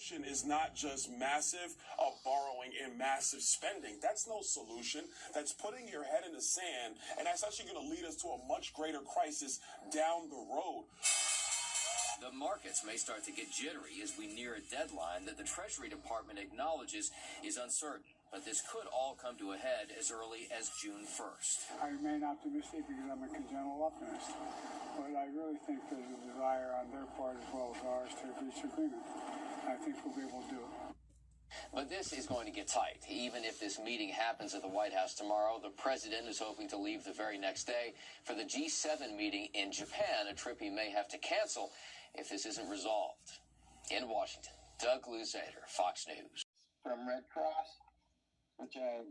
solution is not just massive borrowing and massive spending. That's no solution. That's putting your head in the sand, and that's actually going to lead us to a much greater crisis down the road. The markets may start to get jittery as we near a deadline that the Treasury Department acknowledges is uncertain. But this could all come to a head as early as June 1st. I remain optimistic because I'm a congenital optimist. But I really think there's a desire on their part as well as ours to reach agreement. I think we'll be able to do it. But this is going to get tight. Even if this meeting happens at the White House tomorrow, the president is hoping to leave the very next day for the G7 meeting in Japan, a trip he may have to cancel if this isn't resolved. In Washington, Doug Luzader, Fox News. From Red Cross, which I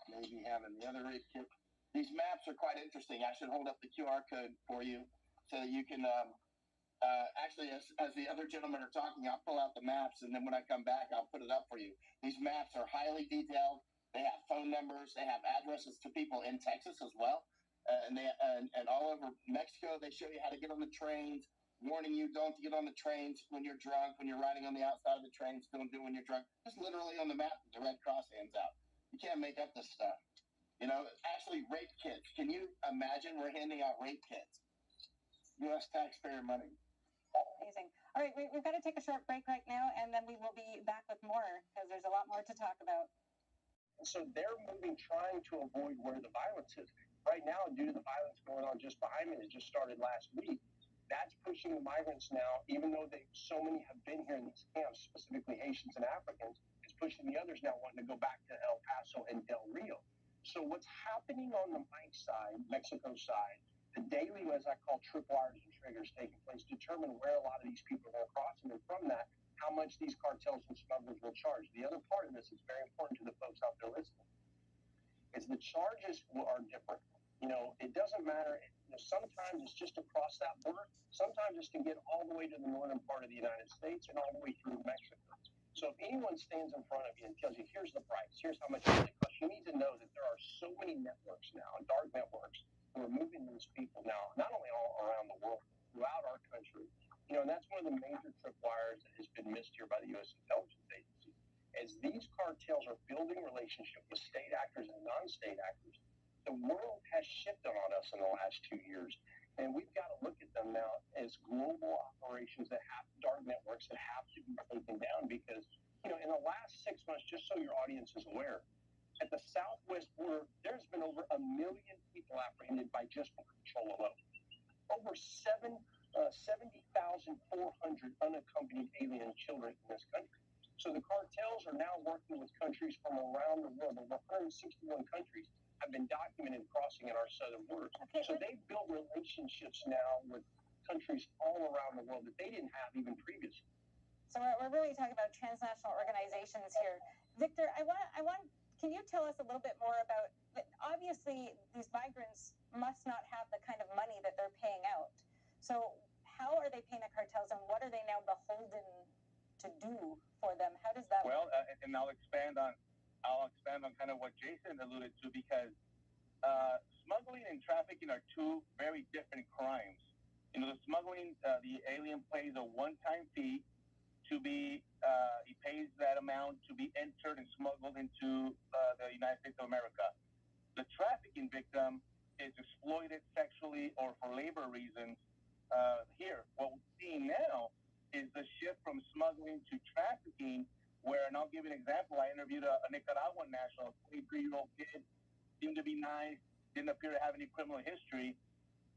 maybe have in the other race kit. These maps are quite interesting. I should hold up the QR code for you so that you can actually, as the other gentlemen are talking, I'll pull out the maps, and then when I come back, I'll put it up for you. These maps are highly detailed. They have phone numbers. They have addresses to people in Texas as well. And all over Mexico, they show you how to get on the trains, warning you don't get on the trains when you're drunk, when you're riding on the outside of the trains, don't do it when you're drunk. Just literally on the map the Red Cross hands out. You can't make up this stuff. You know, actually rape kits. Can you imagine we're handing out rape kits? U.S. taxpayer money. Amazing. All right, we've got to take a short break right now, and then we will be back with more because there's a lot more to talk about. So they're moving, trying to avoid where the violence is. Right now, due to the violence going on just behind me, it just started last week, that's pushing the migrants now, even though so many have been here in these camps, specifically Haitians and Africans, it's pushing the others now wanting to go back to El Paso and Del Rio. So what's happening on the Mexico side, the daily, as I call, tripwires and triggers taking place, determine where a lot of these people are crossing, and from that, how much these cartels and smugglers will charge. The other part of this is very important to the folks out there listening, is the charges are different. You know, it doesn't matter. You know, sometimes it's just across that border. Sometimes it's to get all the way to the northern part of the United States and all the way through Mexico. So if anyone stands in front of you and tells you, here's the price, here's how much it really costs, you need to know that there are so many networks now, dark networks, who are moving these people now, not only all around the world, throughout our country. You know, and that's one of the major tripwires that has been missed here by the U.S. intelligence agency. As these cartels are building relationships with state actors and non-state actors, the world has shifted on us in the last 2 years. And we've got to look at them now as global operations that have dark networks that have to be taken down because, you know, in the last 6 months, just so your audience is aware, at the southwest border, there's been over 1 million people apprehended by just border control alone. Over 70,400 unaccompanied alien children in this country. So the cartels are now working with countries from around the world. Over 161 countries have been documented crossing at our southern border. So they've built relationships now with countries all around the world that they didn't have even previously. So we're really talking about transnational organizations here. Victor, can you tell us a little bit more about, obviously these migrants must not have the kind of money that they're paying out. So how are they paying the cartels and what are they now beholden to do for them? How does that work? And I'll expand on kind of what Jason alluded to because smuggling and trafficking are two very different crimes. You know, the smuggling, the alien pays a one-time fee to be, he pays that amount to be entered and smuggled into the United States of America. The trafficking victim is exploited sexually or for labor reasons here. What we're seeing now is the shift from smuggling to trafficking where, and I'll give you an example, I interviewed a Nicaraguan national, a 23-year-old kid, seemed to be nice, didn't appear to have any criminal history,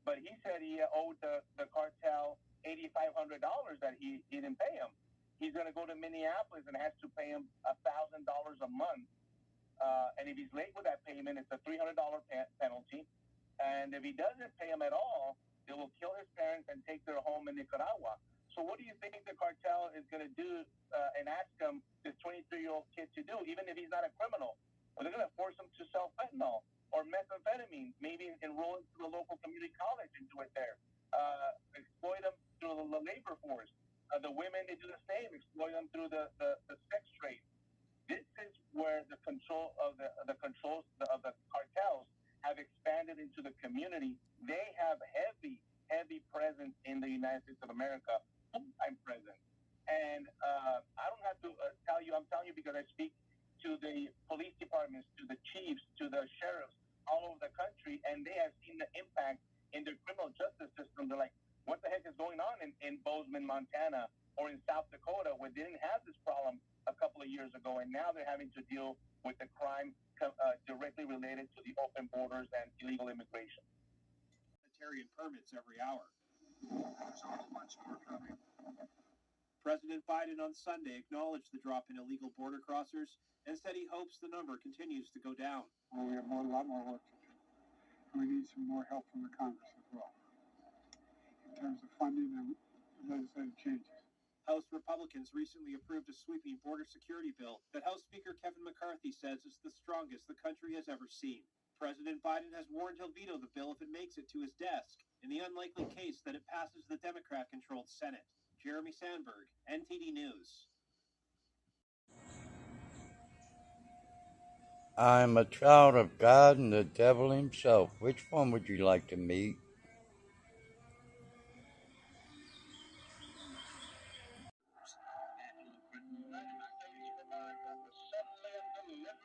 but he said he owed the cartel $8,500 that he didn't pay him. He's going to go to Minneapolis and has to pay him $1,000 a month. And if he's late with that payment, it's a $300 penalty. And if he doesn't pay him at all, they will kill his parents and take their home in Nicaragua. So what do you think the cartel is going to do and ask him, this 23-year-old kid, to do, even if he's not a criminal? Well, they're going to force him to sell fentanyl or methamphetamine, maybe enroll into the local community college and do it there. Exploit them through the labor force. The women, they do the same, exploit them through the sex trade. This is where the controls of the cartels have expanded into the community. They have heavy presence in the United States of America, full-time presence. And I'm telling you because I speak to the police departments, to the chiefs, to the sheriffs all over the country, and they have seen the impact in their criminal justice system. They're like, what the heck is going on in Bozeman, Montana, or in South Dakota, where they didn't have this problem a couple of years ago, and now they're having to deal with the crime directly related to the open borders and illegal immigration. Humanitarian permits every hour. There's a whole bunch more coming. President Biden on Sunday acknowledged the drop in illegal border crossers and said he hopes the number continues to go down. Well, we have a lot more work to do. We need some more help from the Congress as well in terms of funding and legislative changes. House Republicans recently approved a sweeping border security bill that House Speaker Kevin McCarthy says is the strongest the country has ever seen. President Biden has warned he'll veto the bill if it makes it to his desk, in the unlikely case that it passes the Democrat-controlled Senate. Jeremy Sandberg, NTD News. I'm a child of God and the devil himself. Which one would you like to meet?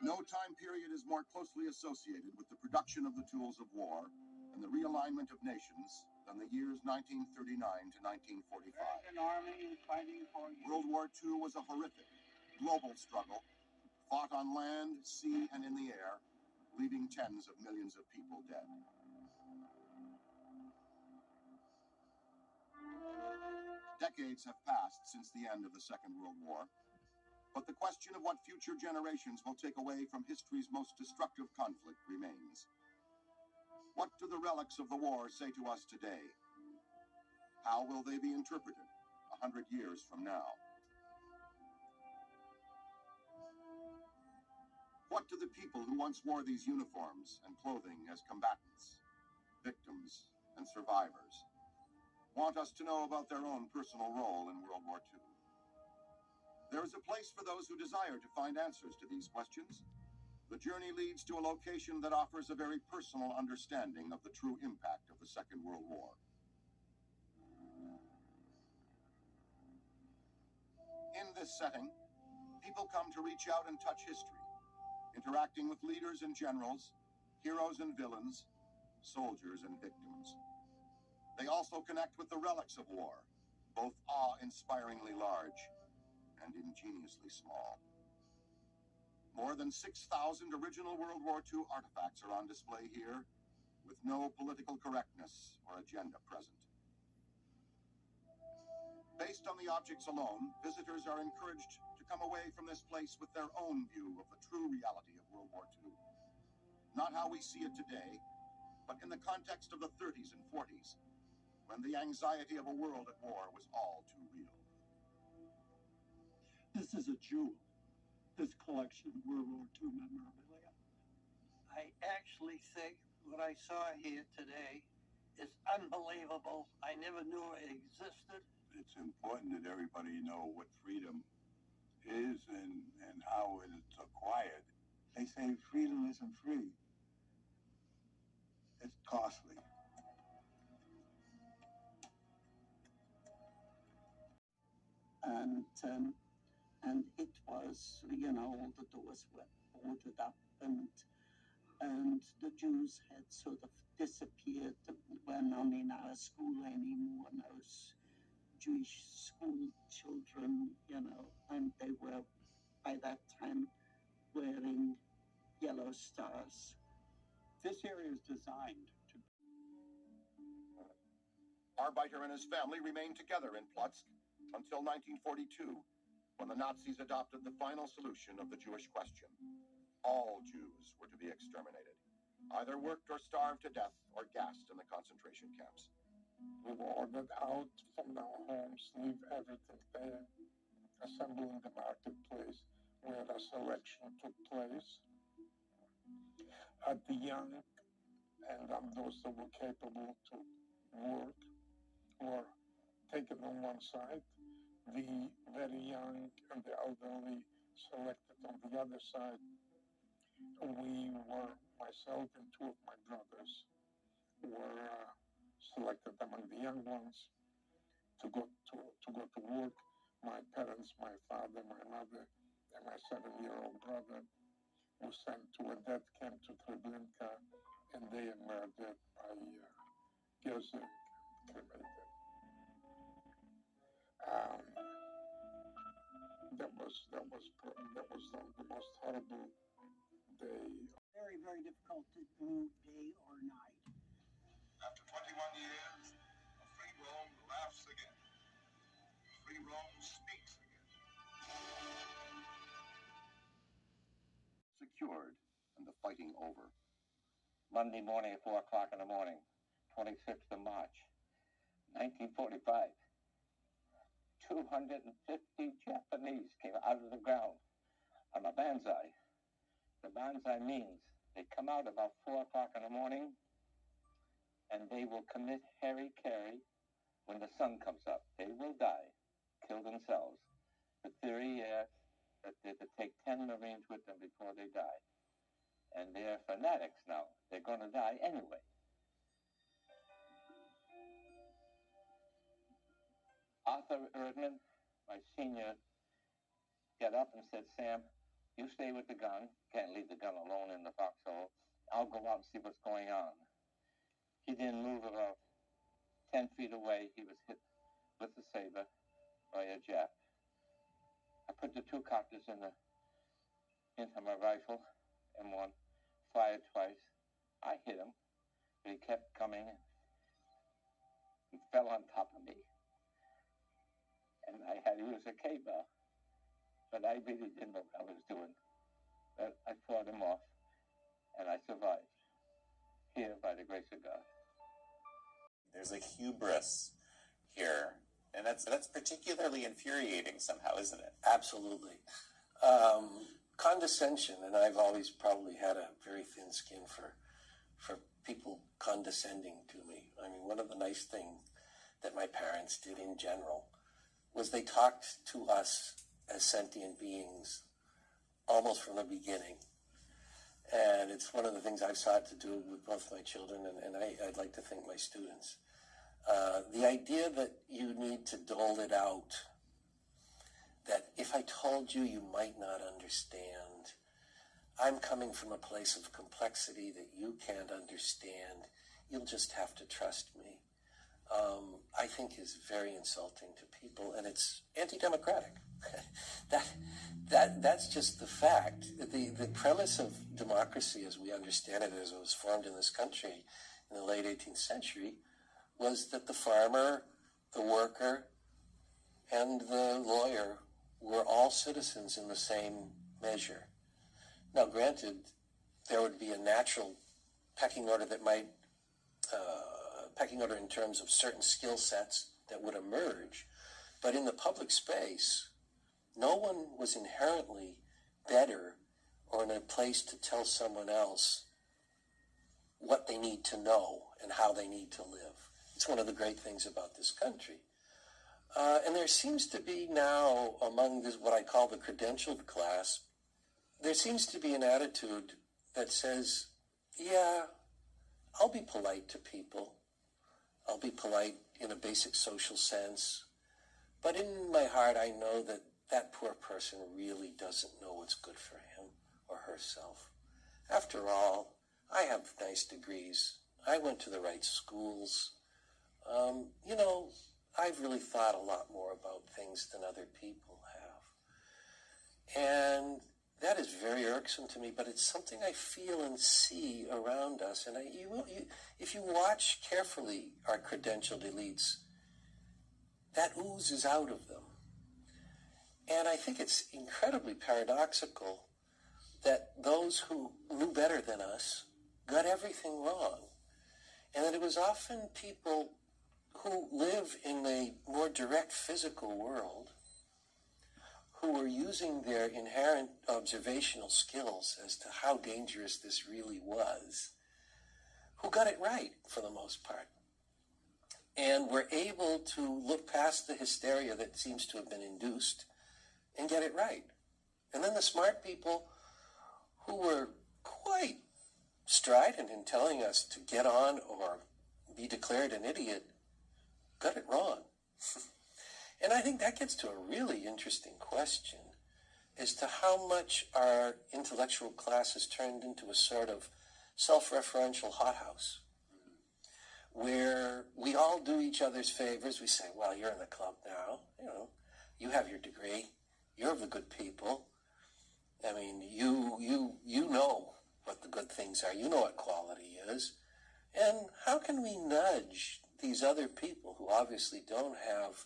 No time period is more closely associated with the production of the tools of war and the realignment of nations than the years 1939 to 1945. World War II was a horrific, global struggle, fought on land, sea, and in the air, leaving tens of millions of people dead. Decades have passed since the end of the Second World War, but the question of what future generations will take away from history's most destructive conflict remains. What do the relics of the war say to us today? How will they be interpreted 100 years from now? What do the people who once wore these uniforms and clothing as combatants, victims, and survivors want us to know about their own personal role in World War II? There is a place for those who desire to find answers to these questions. The journey leads to a location that offers a very personal understanding of the true impact of the Second World War. In this setting, people come to reach out and touch history, interacting with leaders and generals, heroes and villains, soldiers and victims. They also connect with the relics of war, both awe-inspiringly large and ingeniously small. More than 6,000 original World War II artifacts are on display here, with no political correctness or agenda present. Based on the objects alone, visitors are encouraged to come away from this place with their own view of the true reality of World War II. Not how we see it today, but in the context of the 30s and 40s, when the anxiety of a world at war was all too real. This is a jewel, this collection of World War II memorabilia. I actually think what I saw here today is unbelievable. I never knew it existed. It's important that everybody know what freedom is and how it's acquired. They say freedom isn't free. It's costly. And it was, the doors were boarded up and the Jews had sort of disappeared. Were not in our school anymore, no Jewish school children, and they were by that time wearing yellow stars. This area is designed to... Arbeiter and his family remained together in Plutsk until 1942, when the Nazis adopted the final solution of the Jewish question. All Jews were to be exterminated, either worked or starved to death or gassed in the concentration camps. We were ordered out from our homes, leave everything there, assemble in the marketplace where the selection took place. At the young and those that were capable to work were taken on one side, the very young and the elderly selected on the other side. We were, myself and two of my brothers, were selected among the young ones to go to work. My parents, my father, my mother, and my 7-year-old brother was sent to a death camp to Treblinka, and they are murdered by Gazek, cremated. That was the most horrible day. Very, very difficult to do day or night. After 21 years, a free Rome laughs again. Free Rome speaks again. Secured and the fighting over. Monday morning at 4 o'clock in the morning, 26th of March, 1945. 250 Japanese came out of the ground on a banzai. The banzai means they come out about 4 o'clock in the morning and they will commit hara-kiri when the sun comes up. They will die, kill themselves. The theory is that they could take 10 Marines with them before they die. And they're fanatics now. They're going to die anyway. Arthur Erdman, my senior, got up and said, Sam, you stay with the gun. Can't leave the gun alone in the foxhole. I'll go out and see what's going on. He didn't move about 10 feet away. He was hit with the saber by a Jap. I put the 2 cartridges into my rifle, M1, fired twice. I hit him, but he kept coming and fell on top of me. And I had to use a K-bar, but I really didn't know what I was doing. But I fought him off, and I survived, here by the grace of God. There's a hubris here, and that's particularly infuriating somehow, isn't it? Absolutely. Condescension, and I've always probably had a very thin skin for people condescending to me. I mean, one of the nice things that my parents did in general was they talked to us as sentient beings almost from the beginning. And it's one of the things I've sought to do with both my children and I'd like to think my students. The idea that you need to dole it out, that if I told you, you might not understand. I'm coming from a place of complexity that you can't understand. You'll just have to trust me. I think is very insulting to people, and it's anti-democratic. That's just the fact. The premise of democracy, as we understand it, as it was formed in this country in the late 18th century, was that the farmer, the worker, and the lawyer were all citizens in the same measure. Now, granted, there would be a natural pecking order that might pecking order in terms of certain skill sets that would emerge. But in the public space, no one was inherently better or in a place to tell someone else what they need to know and how they need to live. It's one of the great things about this country. And there seems to be now, among this, what I call the credentialed class, there seems to be an attitude that says, yeah, I'll be polite to people. I'll be polite in a basic social sense. But in my heart, I know that that poor person really doesn't know what's good for him or herself. After all, I have nice degrees. I went to the right schools. I've really thought a lot more about things than other people have. And that is very irksome to me, but it's something I feel and see around us. And if you watch carefully our credentialed elites, that oozes out of them. And I think it's incredibly paradoxical that those who knew better than us got everything wrong. And that it was often people who live in a more direct physical world who were using their inherent observational skills as to how dangerous this really was, who got it right for the most part, and were able to look past the hysteria that seems to have been induced and get it right. And then the smart people who were quite strident in telling us to get on or be declared an idiot got it wrong. And I think that gets to a really interesting question. as to how much our intellectual class has turned into a sort of self-referential hothouse, where we all do each other's favors. We say, well, you're in the club now, you have your degree, you're of the good people. I mean, you know what the good things are, you know what quality is. And how can we nudge these other people who obviously don't have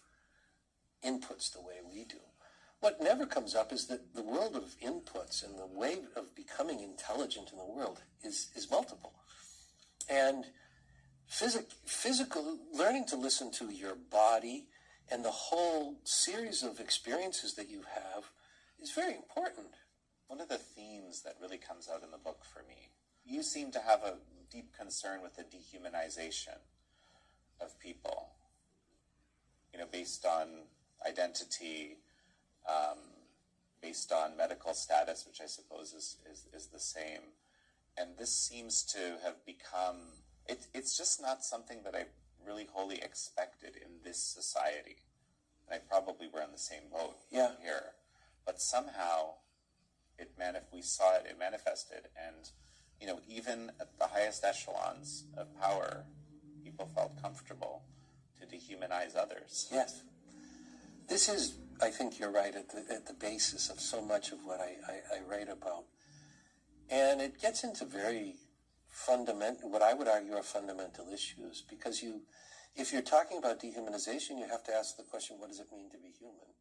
inputs the way we do? What never comes up is that the world of inputs and the way of becoming intelligent in the world is multiple. And physical, learning to listen to your body and the whole series of experiences that you have is very important. One of the themes that really comes out in the book for me, you seem to have a deep concern with the dehumanization of people, based on identity, based on medical status, which I suppose is the same. And this seems to have become, it's just not something that I really wholly expected in this society. And I probably were in the same boat here. But somehow, we saw it, it manifested. And, even at the highest echelons of power, people felt comfortable to dehumanize others. Yes. This is, I think you're right, at the basis of so much of what I write about. And it gets into very fundamental, what I would argue are fundamental issues, because if you're talking about dehumanization, you have to ask the question, what does it mean to be human?